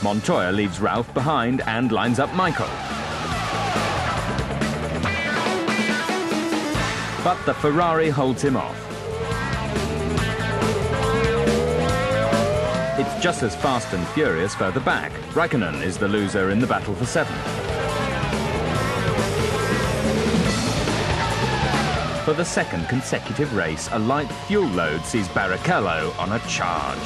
Montoya leaves Ralph behind and lines up Michael. But the Ferrari holds him off. It's just as fast and furious further back. Raikkonen is the loser in the battle for seventh. For the second consecutive race, a light fuel load sees Barrichello on a charge.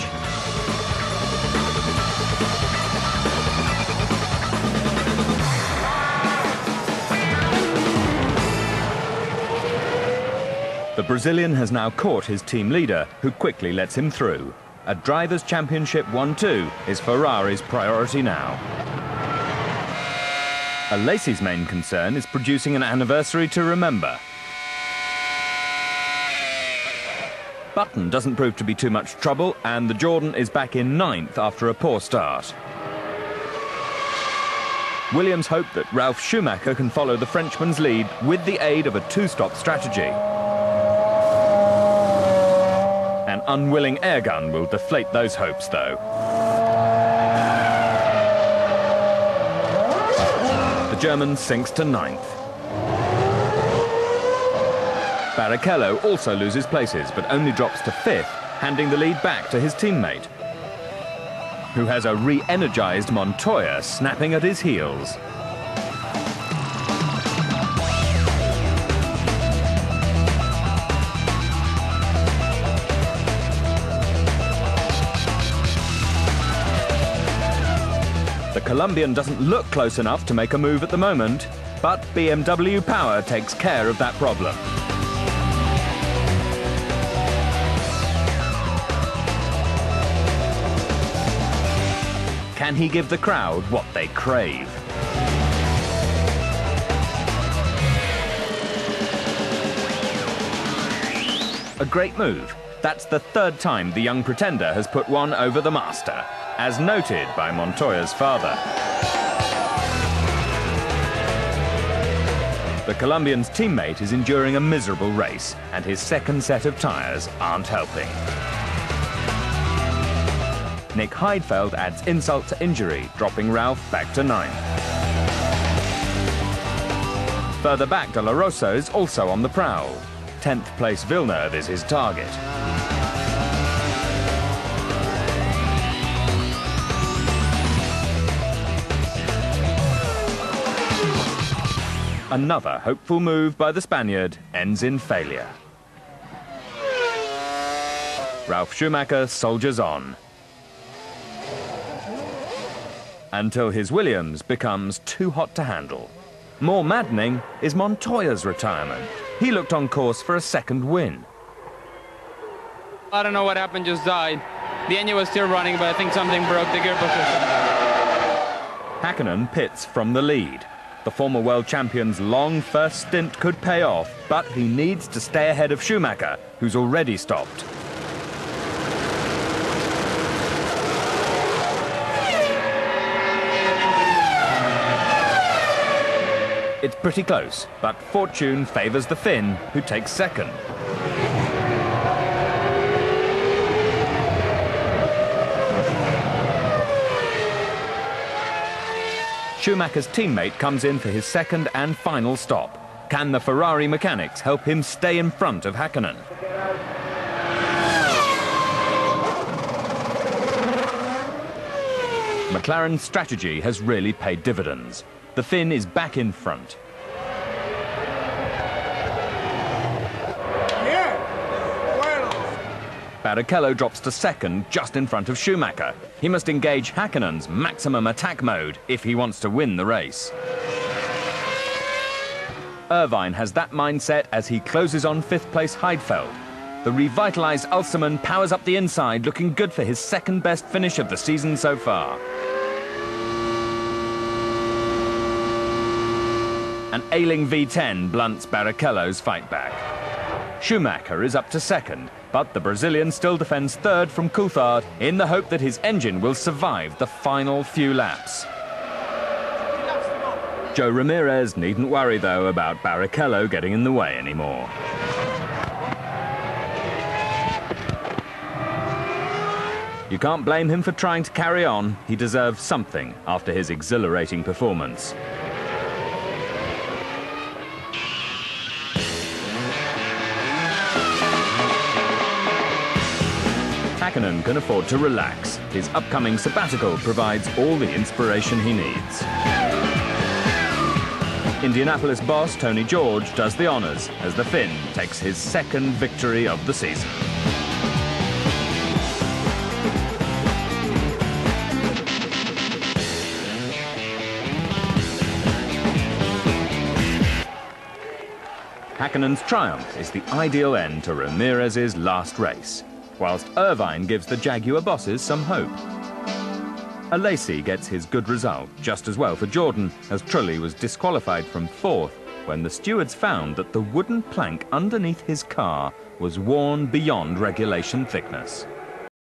The Brazilian has now caught his team leader, who quickly lets him through. A Drivers' Championship 1-2 is Ferrari's priority now. Alesi's main concern is producing an anniversary to remember. Button doesn't prove to be too much trouble, and the Jordan is back in ninth after a poor start. Williams hope that Ralf Schumacher can follow the Frenchman's lead with the aid of a two-stop strategy. An unwilling airgun will deflate those hopes, though. The German sinks to ninth. Barrichello also loses places, but only drops to fifth, handing the lead back to his teammate, who has a re-energized Montoya snapping at his heels. The Colombian doesn't look close enough to make a move at the moment, but BMW power takes care of that problem. Can he give the crowd what they crave? A great move. That's the third time the young pretender has put one over the master, as noted by Montoya's father. The Colombian's teammate is enduring a miserable race, and his second set of tyres aren't helping. Nick Heidfeld adds insult to injury, dropping Ralph back to ninth. Further back, De La Rosa is also on the prowl. 10th place Villeneuve is his target. Another hopeful move by the Spaniard ends in failure. Ralf Schumacher soldiers on, until his Williams becomes too hot to handle. More maddening is Montoya's retirement. He looked on course for a second win. I don't know what happened, just died. The engine was still running, but I think something broke the gear position. Hackkinen pits from the lead. The former world champion's long first stint could pay off, but he needs to stay ahead of Schumacher, who's already stopped. It's pretty close, but fortune favours the Finn, who takes second. Schumacher's teammate comes in for his second and final stop. Can the Ferrari mechanics help him stay in front of Hackkinen? McLaren's strategy has really paid dividends. The Finn is back in front. Barrichello drops to second, just in front of Schumacher. He must engage Hakkинen's maximum attack mode if he wants to win the race. Irvine has that mindset as he closes on fifth place Heidfeld. The revitalized Ulsterman powers up the inside, looking good for his second best finish of the season so far. An ailing V10 blunts Barrichello's fight back. Schumacher is up to second, but the Brazilian still defends third from Coulthard in the hope that his engine will survive the final few laps. Joe Ramirez needn't worry, though, about Barrichello getting in the way anymore. You can't blame him for trying to carry on. He deserves something after his exhilarating performance. Hakkinen can afford to relax. His upcoming sabbatical provides all the inspiration he needs. Indianapolis boss Tony George does the honours as the Finn takes his second victory of the season. Hakkinen triumph is the ideal end to Ramirez's last race, whilst Irvine gives the Jaguar bosses some hope. Alesi gets his good result just as well for Jordan, as Trulli was disqualified from fourth when the stewards found that the wooden plank underneath his car was worn beyond regulation thickness.